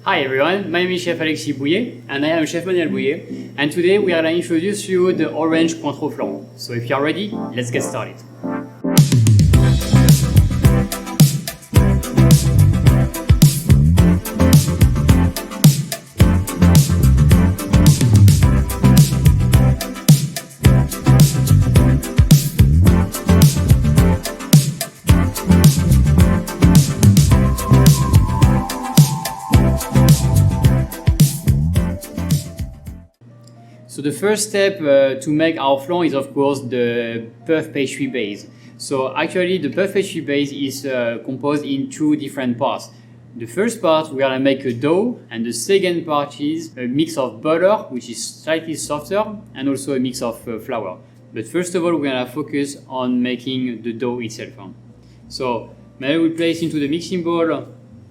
Hi everyone, my name is Chef Alexis Bouillet and I am Chef Manuel Bouillet, and today we are going to introduce you the orange Cointreau flan. So if you are ready, let's get started. So the first step to make our flan is of course the puff pastry base. So actually the puff pastry base is composed in two different parts. The first part we are going to make a dough, and the second part is a mix of butter, which is slightly softer, and also a mix of flour. But first of all we're going to focus on making the dough itself. So Manuel will place into the mixing bowl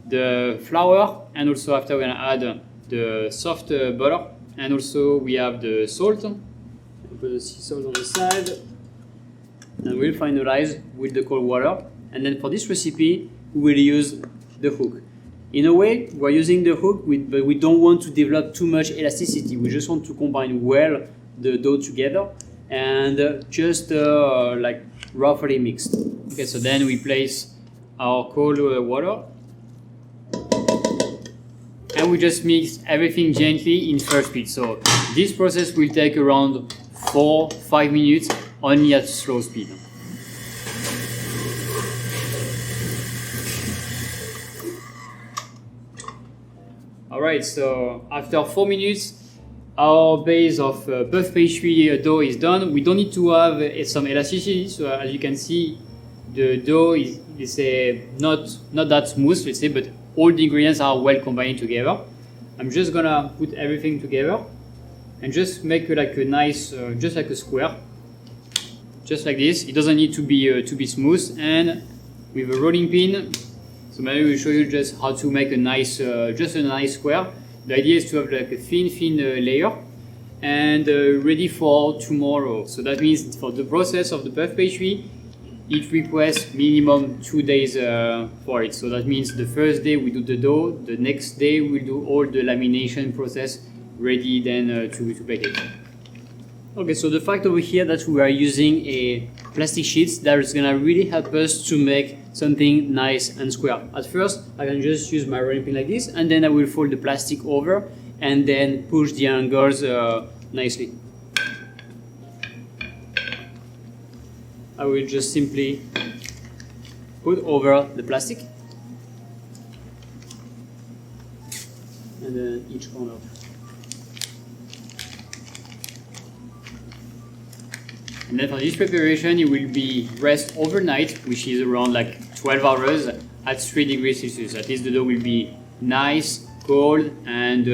the flour, and also after we're going to add the soft butter. And also we have the salt. Put the sea salt on the side, and we'll finalize with the cold water. And then for this recipe, we will use the hook. In a way, we're using the hook, but we don't want to develop too much elasticity. We just want to combine well the dough together and just like roughly mixed. Okay, so then we place our cold water. And we just mix everything gently in first speed. So this process will take around 4-5 minutes only at slow speed. Alright, so after 4 minutes, our base of puff pastry dough is done. We don't need to have some elasticity. So as you can see, the dough is not that smooth, let's say, but all the ingredients are well combined together. I'm just gonna put everything together and just make like a nice, just like a square, just like this. It doesn't need to be smooth. And with a rolling pin, so maybe we'll show you just how to make a nice, just a nice square. The idea is to have like a thin layer and ready for tomorrow. So that means for the process of the puff pastry, it requests minimum 2 days for it. So that means the first day we do the dough, the next day we'll do all the lamination process, ready then to bake it. Okay, so the fact over here that we are using a plastic sheets, that is gonna really help us to make something nice and square. At first, I can just use my rolling pin like this, and then I will fold the plastic over and then push the angles nicely. I will just simply put over the plastic and then each corner. And then for this preparation, it will be rest overnight, which is around like 12 hours at 3 degrees Celsius. At least the dough will be nice, cold, and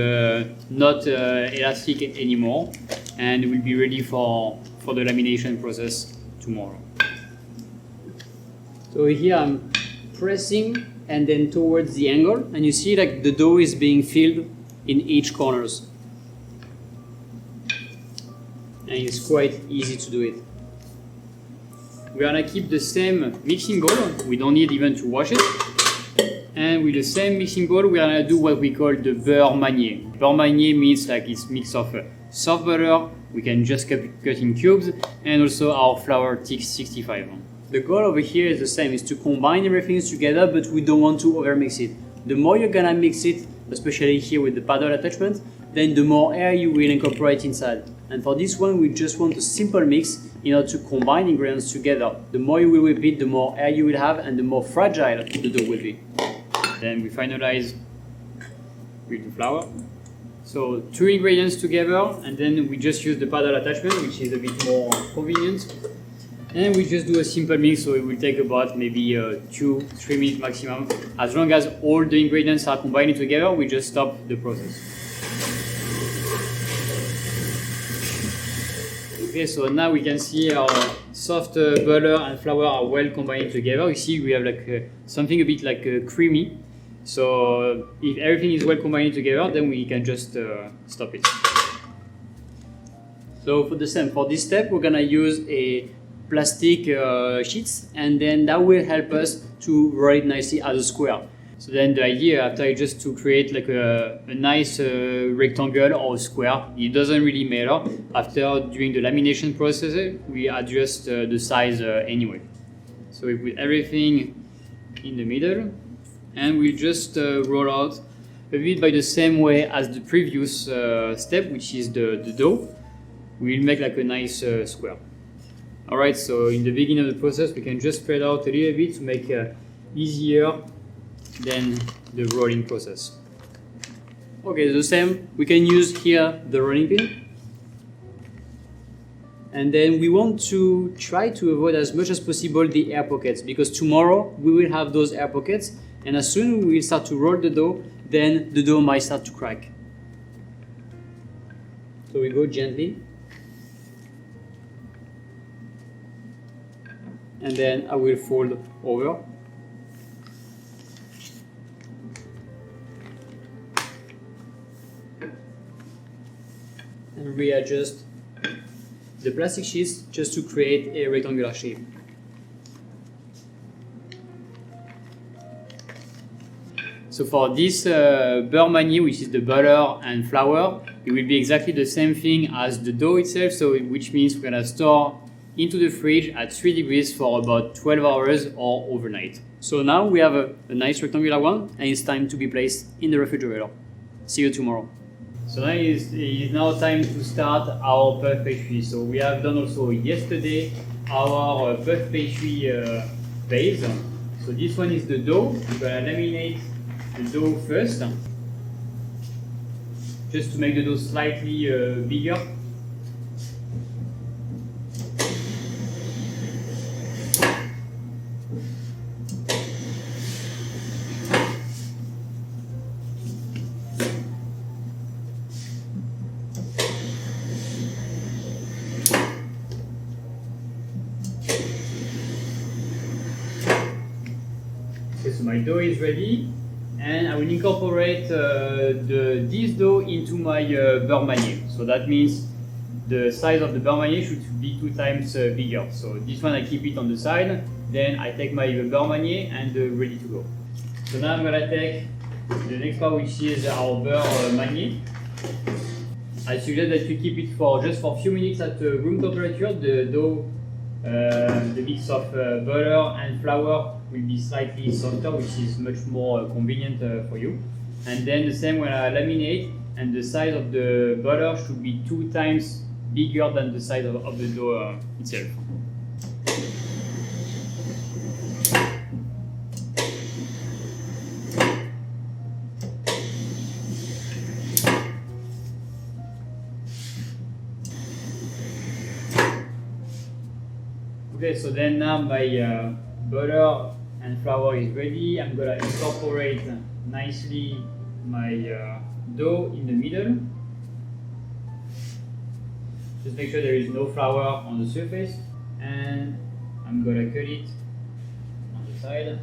not elastic anymore, and it will be ready for the lamination process tomorrow. So here I'm pressing and then towards the angle, and you see like the dough is being filled in each corners. And it's quite easy to do it. We're gonna keep the same mixing bowl, we don't need even to wash it. And with the same mixing bowl, we're gonna do what we call the beurre manier. Beurre manier means like it's mix of soft butter, we can just cut in cubes, and also our flour thick 65. The goal over here is the same, is to combine everything together, but we don't want to overmix it. The more you're gonna mix it, especially here with the paddle attachment, then the more air you will incorporate inside. And for this one, we just want a simple mix in order to combine ingredients together. The more you will repeat, the more air you will have, and the more fragile the dough will be. Then we finalize with the flour. So 2 ingredients together, and then we just use the paddle attachment, which is a bit more convenient. And we just do a simple mix, so it will take about maybe 2-3 minutes maximum. As long as all the ingredients are combined together, we just stop the process. Okay, so now we can see our soft butter and flour are well combined together. You see we have like something a bit like creamy. So if everything is well combined together, then we can just stop it. So for this step, we're gonna use a plastic sheets, and then that will help us to roll it nicely as a square. So then the idea after is just to create like a nice rectangle or a square. It doesn't really matter. After during the lamination process, we adjust the size anyway. So we put everything in the middle, and we just roll out a bit by the same way as the previous step, which is the dough. We'll make like a nice square. Alright, so in the beginning of the process, we can just spread out a little bit to make easier than the rolling process. Okay, the same, we can use here the rolling pin. And then we want to try to avoid as much as possible the air pockets, because tomorrow we will have those air pockets, and as soon as we will start to roll the dough, then the dough might start to crack. So we go gently. And then I will fold over. And readjust the plastic sheets just to create a rectangular shape. So for this beurre manier, which is the butter and flour, it will be exactly the same thing as the dough itself, so which means we're gonna store into the fridge at 3 degrees for about 12 hours or overnight. So now we have a nice rectangular one, and it's time to be placed in the refrigerator. See you tomorrow. So now it's now time to start our puff pastry. So we have done also yesterday our puff pastry base. So this one is the dough. We're gonna laminate the dough first, just to make the dough slightly bigger. So my dough is ready, and I will incorporate this dough into my beurre manier. So that means the size of the beurre manier should be 2 times bigger. So this one I keep it on the side, then I take my beurre manier and ready to go. So now I'm gonna take the next part, which is our beurre manier. I suggest that you keep it for just for a few minutes at room temperature. The dough, the mix of butter and flour will be slightly softer, which is much more convenient for you. And then the same when I laminate, and the size of the butter should be 2 times bigger than the size of the dough itself. Okay, so then now my butter and flour is ready. I'm gonna incorporate nicely my dough in the middle. Just make sure there is no flour on the surface, and I'm gonna cut it on the side.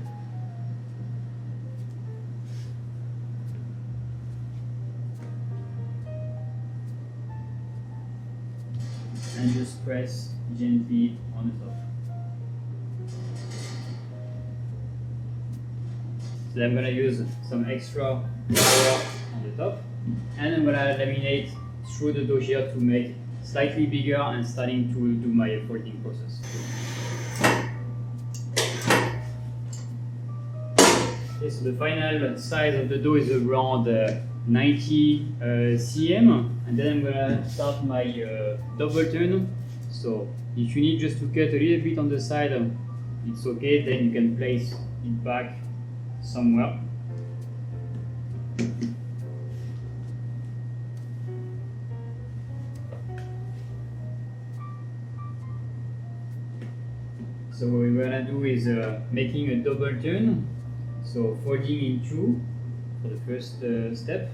And just press gently on the top. So I'm going to use some extra flour on the top, and I'm going to laminate through the dough here to make slightly bigger and starting to do my folding process. Okay, so the final size of the dough is around 90 cm, and then I'm going to start my double turn. So if you need just to cut a little bit on the side, it's okay, then you can place it back somewhere. So what we're gonna do is making a double turn, so folding in 2 for the first step.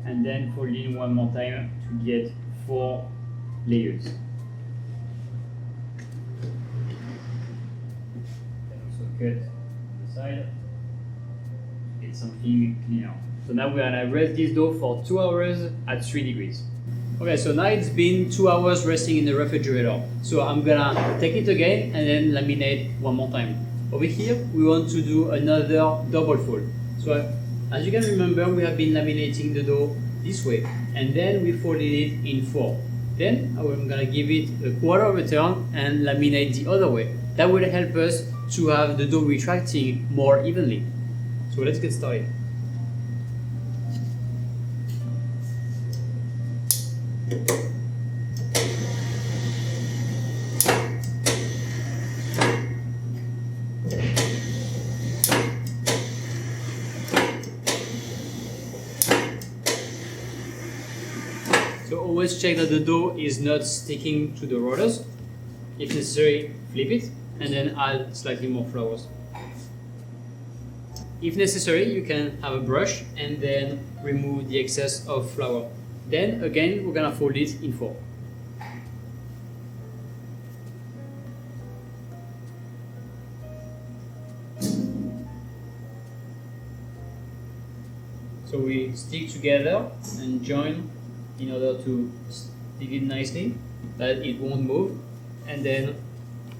And then folding one more time to get 4 layers. Then also cut the side to get something cleaner. So now we're gonna rest this dough for 2 hours at 3 degrees. Okay, so now it's been 2 hours resting in the refrigerator. So I'm gonna take it again and then laminate one more time. Over here, we want to do another double fold. So as you can remember, we have been laminating the dough this way, and then we folded it in 4. Then I'm gonna give it a quarter of a turn and laminate the other way. That will help us to have the dough retracting more evenly. So let's get started. So always check that the dough is not sticking to the rollers. If necessary, flip it and then add slightly more flours. If necessary, you can have a brush and then remove the excess of flour. Then again, we're gonna fold it in 4. So we stick together and join in order to stick it nicely, that it won't move, and then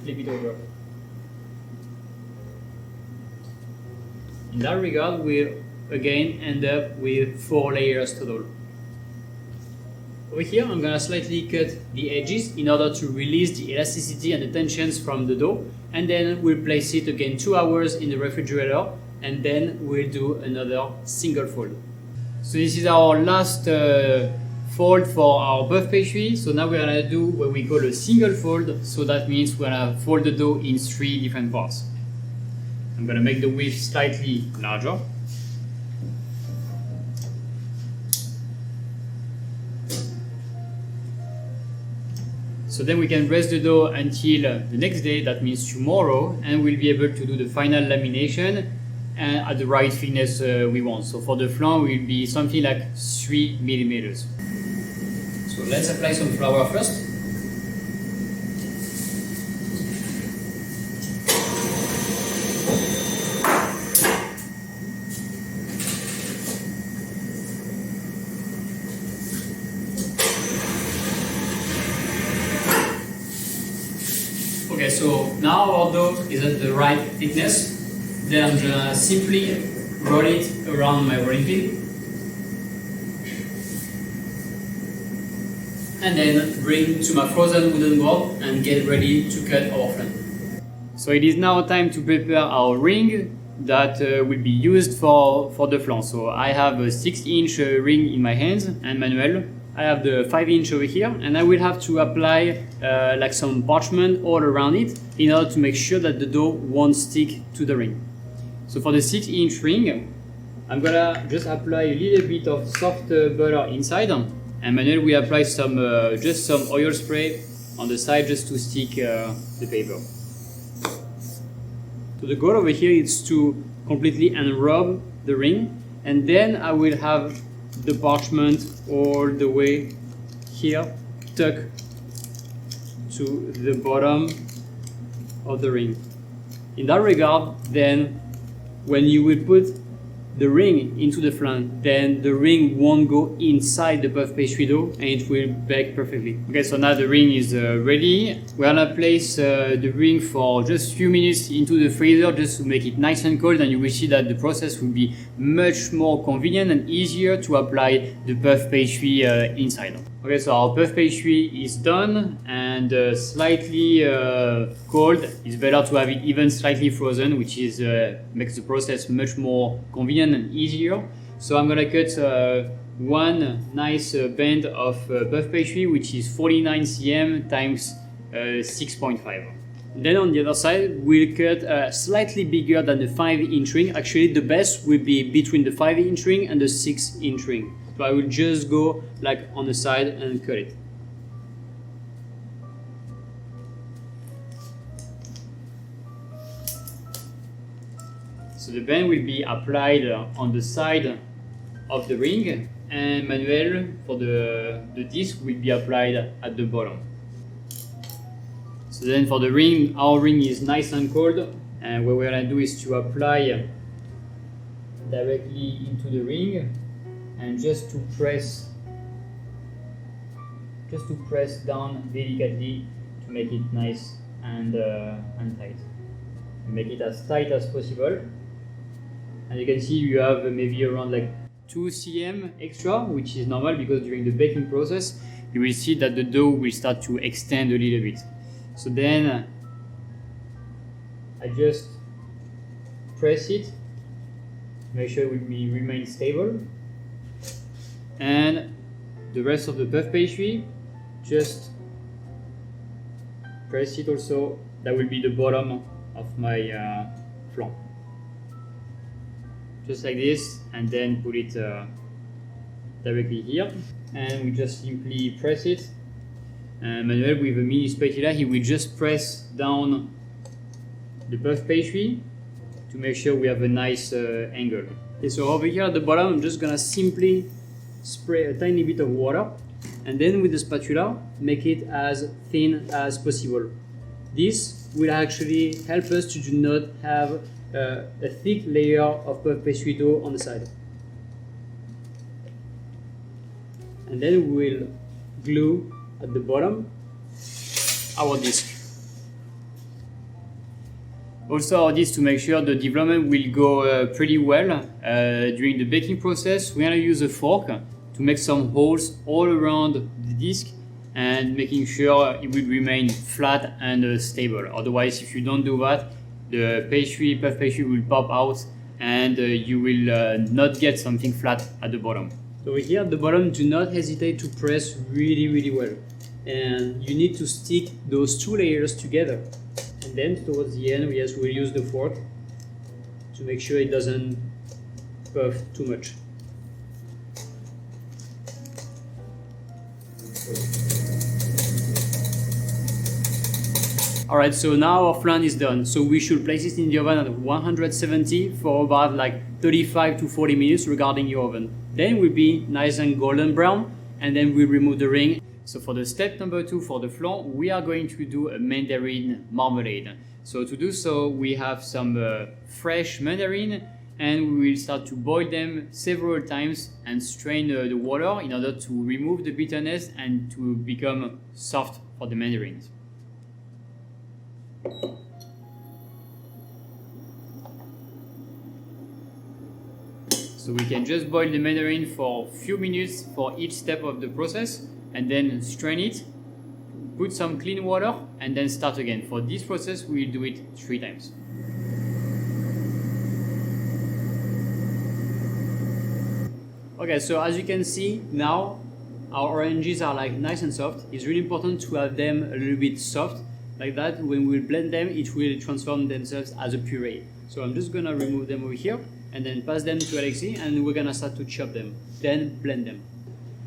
flip it over. In that regard, we'll again end up with 4 layers total. Over here, I'm gonna slightly cut the edges in order to release the elasticity and the tensions from the dough, and then we'll place it again 2 hours in the refrigerator, and then we'll do another single fold. So this is our last fold for our buff pastry. So now we're gonna do what we call a single fold. So that means we're gonna fold the dough in 3 different parts. I'm gonna make the width slightly larger. So then we can rest the dough until the next day, that means tomorrow, and we'll be able to do the final lamination and at the right thickness we want. So for the flan, will be something like 3 millimeters. So let's apply some flour first. Okay, so now our dough is at the right thickness. Then I'm gonna simply roll it around my rolling pin. And then bring to my frozen wooden board and get ready to cut our flan. So it is now time to prepare our ring that will be used for the flan. So I have a 6-inch ring in my hands, and Manuel, I have the 5-inch over here, and I will have to apply like some parchment all around it in order to make sure that the dough won't stick to the ring. So for the 6-inch ring, I'm gonna just apply a little bit of soft butter inside, and Manuel will apply some just some oil spray on the side just to stick the paper. So the goal over here is to completely unrub the ring, and then I will have the parchment all the way here stuck to the bottom of the ring. In that regard, then when you will put the ring into the flan, then the ring won't go inside the puff pastry dough and it will bake perfectly. Okay, so now the ring is ready. We're gonna place the ring for just a few minutes into the freezer just to make it nice and cold, and you will see that the process will be much more convenient and easier to apply the puff pastry inside. Okay, so our puff pastry is done and slightly cold. It's better to have it even slightly frozen, which is makes the process much more convenient and easier. So I'm gonna cut one nice band of puff pastry, which is 49 cm times 6.5. Then on the other side, we'll cut slightly bigger than the 5-inch ring. Actually, the best will be between the 5-inch ring and the 6-inch ring. So I will just go like on the side and cut it. So the band will be applied on the side of the ring, and Manuel for the disc will be applied at the bottom. So then for the ring, our ring is nice and cold, and what we're gonna do is to apply directly into the ring and just to press just to press down delicately to make it nice and tight. Make it as tight as possible. And you can see you have maybe around like 2 cm extra, which is normal because during the baking process you will see that the dough will start to extend a little bit. So then I just press it, make sure it will remain stable, and the rest of the puff pastry, just press it also. That will be the bottom of my flan. Just like this, and then put it directly here, and we just simply press it. And Manuel, with a mini spatula, he will just press down the puff pastry to make sure we have a nice angle. Okay, so over here at the bottom, I'm just gonna simply spray a tiny bit of water, and then with the spatula make it as thin as possible. This will actually help us to do not have a thick layer of puff pastry dough on the side. And then we will glue at the bottom our disc. Also our disc, to make sure the development will go pretty well during the baking process, we're going to use a fork to make some holes all around the disc and making sure it will remain flat and stable. Otherwise, if you don't do that, the puff pastry will pop out and you will not get something flat at the bottom. So here at the bottom, do not hesitate to press really well. And you need to stick those two layers together. And then towards the end, we'll use the fork to make sure it doesn't puff too much. Alright, so now our flan is done. So we should place it in the oven at 170 for about like 35 to 40 minutes regarding your oven. Then it will be nice and golden brown, and then we remove the ring. So for the step number 2 for the flan, we are going to do a mandarin marmalade. So to do so, we have some fresh mandarin, and we will start to boil them several times and strain the water in order to remove the bitterness and to become soft for the mandarins. So we can just boil the mandarin for a few minutes for each step of the process, and then strain it, put some clean water, and then start again. For this process, we will do it 3 times. Okay, so as you can see now, our oranges are like nice and soft. It's really important to have them a little bit soft, like that. When we blend them, it will transform themselves as a puree. So I'm just gonna remove them over here and then pass them to Alexis, and we're gonna start to chop them, then blend them.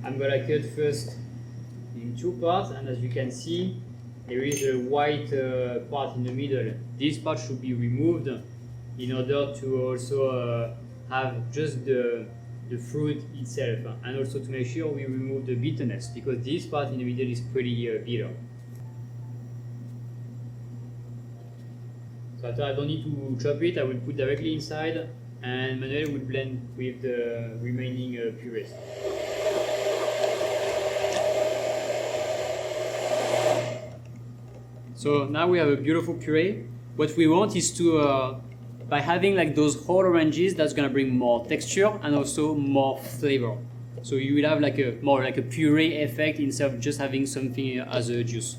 I'm gonna cut first in 2 parts, and as you can see, there is a white part in the middle. This part should be removed in order to also have just the fruit itself, and also to make sure we remove the bitterness, because this part in the middle is pretty bitter. So after, I don't need to chop it, I will put directly inside, and Manuel will blend with the remaining purees. So now we have a beautiful puree. What we want is to, by having like those whole oranges, that's gonna bring more texture and also more flavor. So you will have like a more like a puree effect instead of just having something as a juice.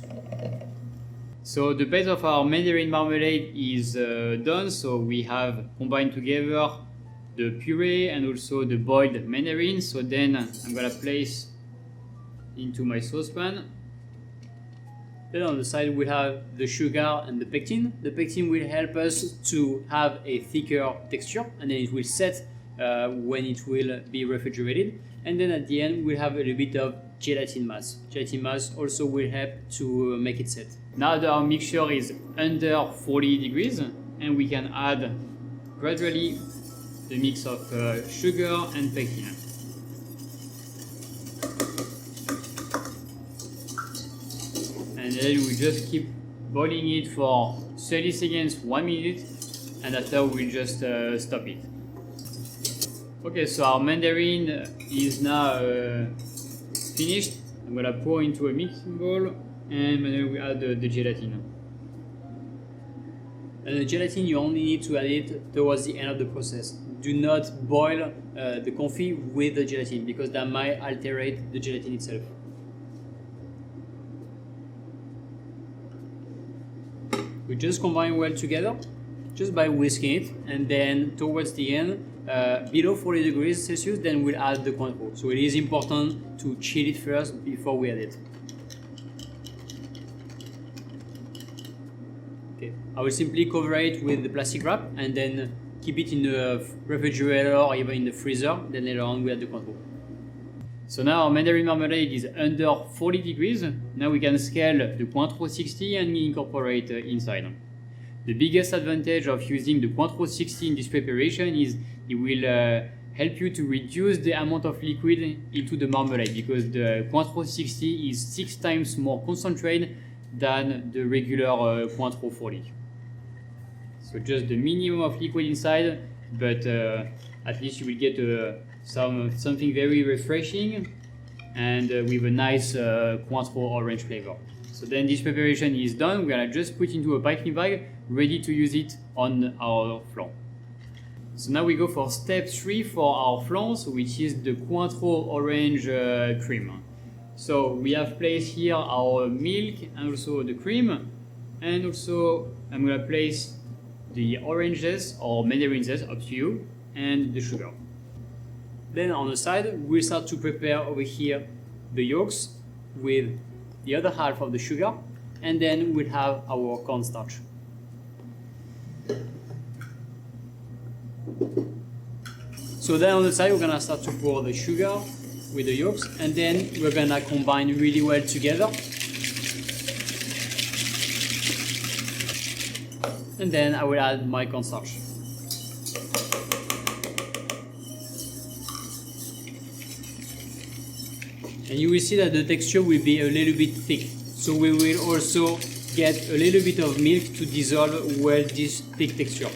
So the base of our mandarin marmalade is done. So we have combined together the puree and also the boiled mandarin. So then I'm gonna place into my saucepan. Then on the side we have the sugar and the pectin. The pectin will help us to have a thicker texture, and then it will set when it will be refrigerated. And then at the end we'll have a little bit of gelatin mass. Gelatin mass also will help to make it set. Now that our mixture is under 40 degrees, and we can add gradually the mix of sugar and pectin. And then we just keep boiling it for 30 seconds, 1 minute, and after we just stop it. Okay, so our mandarin is now finished. I'm gonna pour into a mixing bowl, and Manuel will add the gelatin. And the gelatin, you only need to add it towards the end of the process. Do not boil the confit with the gelatin, because that might alterate the gelatin itself. We just combine well together, just by whisking it, and then towards the end, below 40 degrees Celsius, then we'll add the Cointreau. So it is important to chill it first before we add it. Okay, I will simply cover it with the plastic wrap and then keep it in the refrigerator or even in the freezer. Then later on we add the Cointreau. So now our mandarin marmalade is under 40 degrees. Now we can scale the Cointreau 60 and incorporate inside. The biggest advantage of using the Cointreau 60 in this preparation is it will help you to reduce the amount of liquid into the marmalade, because the Cointreau 60 is 6 times more concentrated than the regular Cointreau 40. So just the minimum of liquid inside, but at least you will get something very refreshing and with a nice Cointreau orange flavor. So then this preparation is done. We're gonna just put into a piping bag, ready to use it on our flan. So now we go for step 3 for our flans, which is the Cointreau orange cream. So we have placed here our milk and also the cream, and also I'm gonna place the oranges or mandarin zest, up to you, and the sugar. Then on the side, we'll start to prepare over here the yolks with the other half of the sugar, and then we'll have our cornstarch. So then on the side, we're gonna start to pour the sugar with the yolks, and then we're gonna combine really well together. And then I will add my cornstarch. And you will see that the texture will be a little bit thick. So we will also get a little bit of milk to dissolve well this thick texture.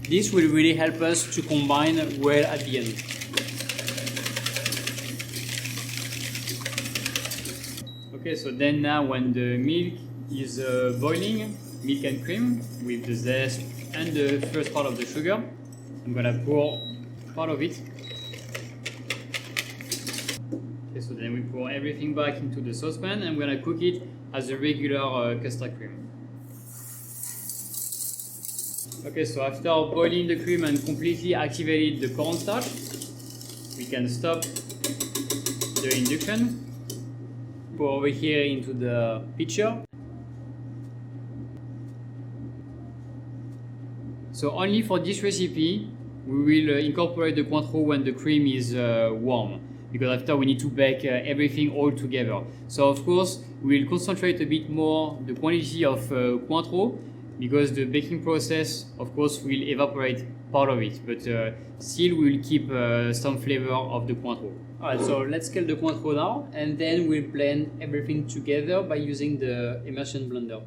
This will really help us to combine well at the end. Okay, so then now when the milk is boiling, milk and cream with the zest and the first part of the sugar, I'm gonna pour part of it. Okay, so then we pour everything back into the saucepan and we're gonna cook it as a regular custard cream. Okay, so after boiling the cream and completely activated the cornstarch, we can stop the induction. Pour over here into the pitcher. So only for this recipe, we will incorporate the Cointreau when the cream is warm, because after we need to bake everything all together. So of course, we will concentrate a bit more the quantity of Cointreau, because the baking process, of course, will evaporate part of it, but still we will keep some flavor of the Cointreau. Alright, so let's scale the Cointreau now, and then we'll blend everything together by using the immersion blender.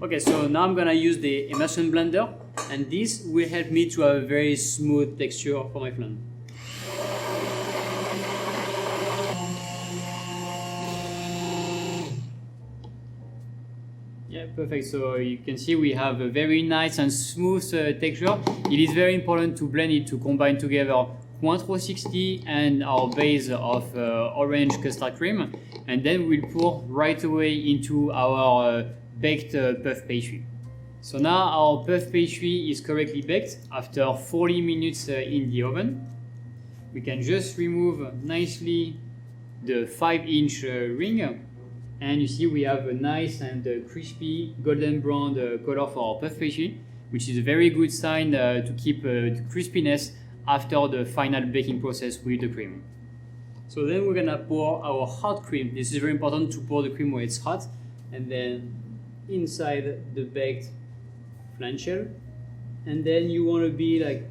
Okay, so now I'm gonna use the immersion blender, and this will help me to have a very smooth texture for my flan. Yeah, perfect. So you can see we have a very nice and smooth texture. It is very important to blend it to combine together Cointreau 60 and our base of orange custard cream, and then we'll pour right away into our baked puff pastry. So now our puff pastry is correctly baked after 40 minutes in the oven. We can just remove nicely the 5-inch ring. And you see we have a nice and crispy golden brown color for our puff pastry, which is a very good sign to keep the crispiness after the final baking process with the cream. So then we're gonna pour our hot cream. This is very important to pour the cream when it's hot, and then inside the baked flan shell. And then you want to be like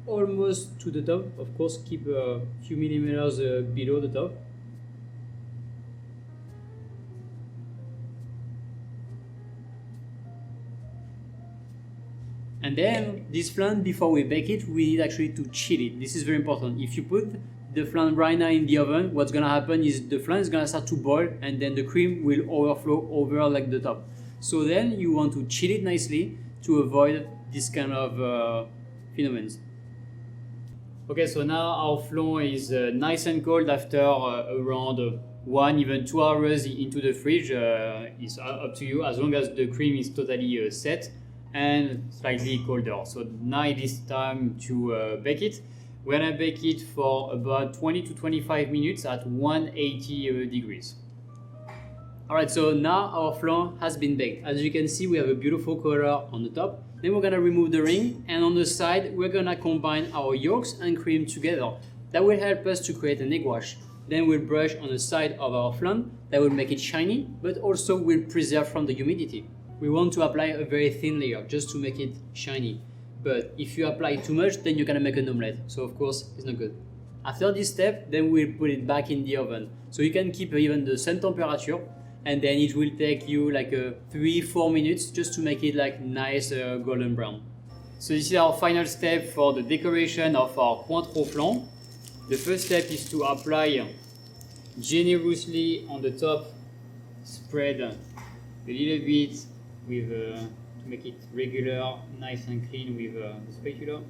almost to the top. Of course, keep a few millimeters below the top. And then this flan, before we bake it, we need actually to chill it. This is very important. If you put the flan right now in the oven, what's gonna happen is the flan is gonna start to boil and then the cream will overflow over like the top. So then you want to chill it nicely to avoid this kind of phenomena. Okay, so now our flan is nice and cold after around 1, even 2 hours into the fridge. It's up to you, as long as the cream is totally set and slightly colder. So now it is time to bake it. We're gonna bake it for about 20 to 25 minutes at 180 degrees. Alright, so now our flan has been baked. As you can see, we have a beautiful color on the top. Then we're gonna remove the ring, and on the side, we're gonna combine our yolks and cream together. That will help us to create an egg wash. Then we'll brush on the side of our flan. That will make it shiny, but also will preserve from the humidity. We want to apply a very thin layer just to make it shiny. But if you apply too much, then you're gonna make an omelette. So of course, it's not good. After this step, then we'll put it back in the oven. So you can keep even the same temperature, and then it will take you like 3-4 minutes just to make it like nice golden brown. So this is our final step for the decoration of our Cointreau flan. The first step is to apply generously on the top, spread a little bit with to make it regular, nice and clean with the spatula.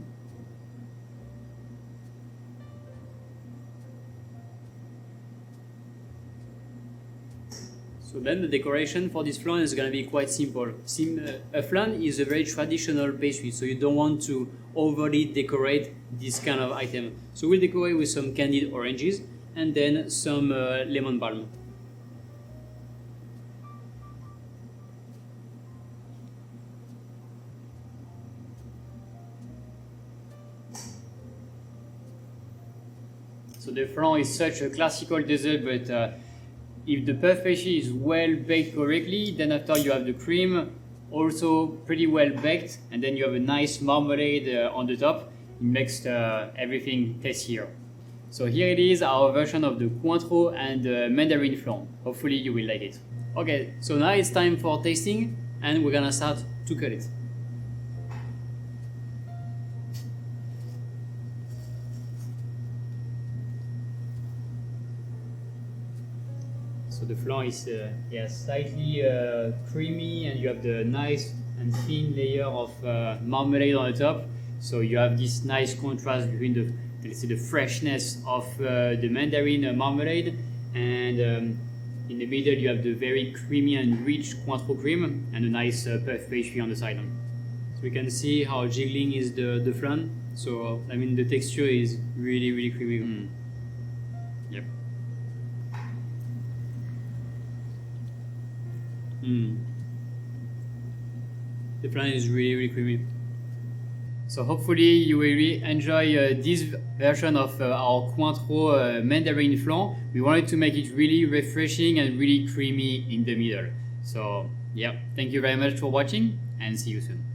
So then the decoration for this flan is going to be quite simple. A flan is a very traditional pastry, so you don't want to overly decorate this kind of item. So we'll decorate with some candied oranges and then some lemon balm. So the flan is such a classical dessert, but if the puff pastry is well baked correctly, then after you have the cream also pretty well baked, and then you have a nice marmalade on the top. It makes everything tastier. So here it is, our version of the Cointreau and mandarin flan. Hopefully you will like it. Okay, so now it's time for tasting, and we're gonna start to cut it. So the flan is slightly creamy, and you have the nice and thin layer of marmalade on the top. So you have this nice contrast between the, let's say, the freshness of the mandarin marmalade, and in the middle you have the very creamy and rich Cointreau cream and a nice puff pastry on the side. So we can see how jiggling is the flan. So I mean the texture is really creamy. Yep. The flan is really creamy. So hopefully you will really enjoy this version of our Cointreau mandarin flan. We wanted to make it really refreshing and really creamy in the middle. So yeah, thank you very much for watching, and see you soon.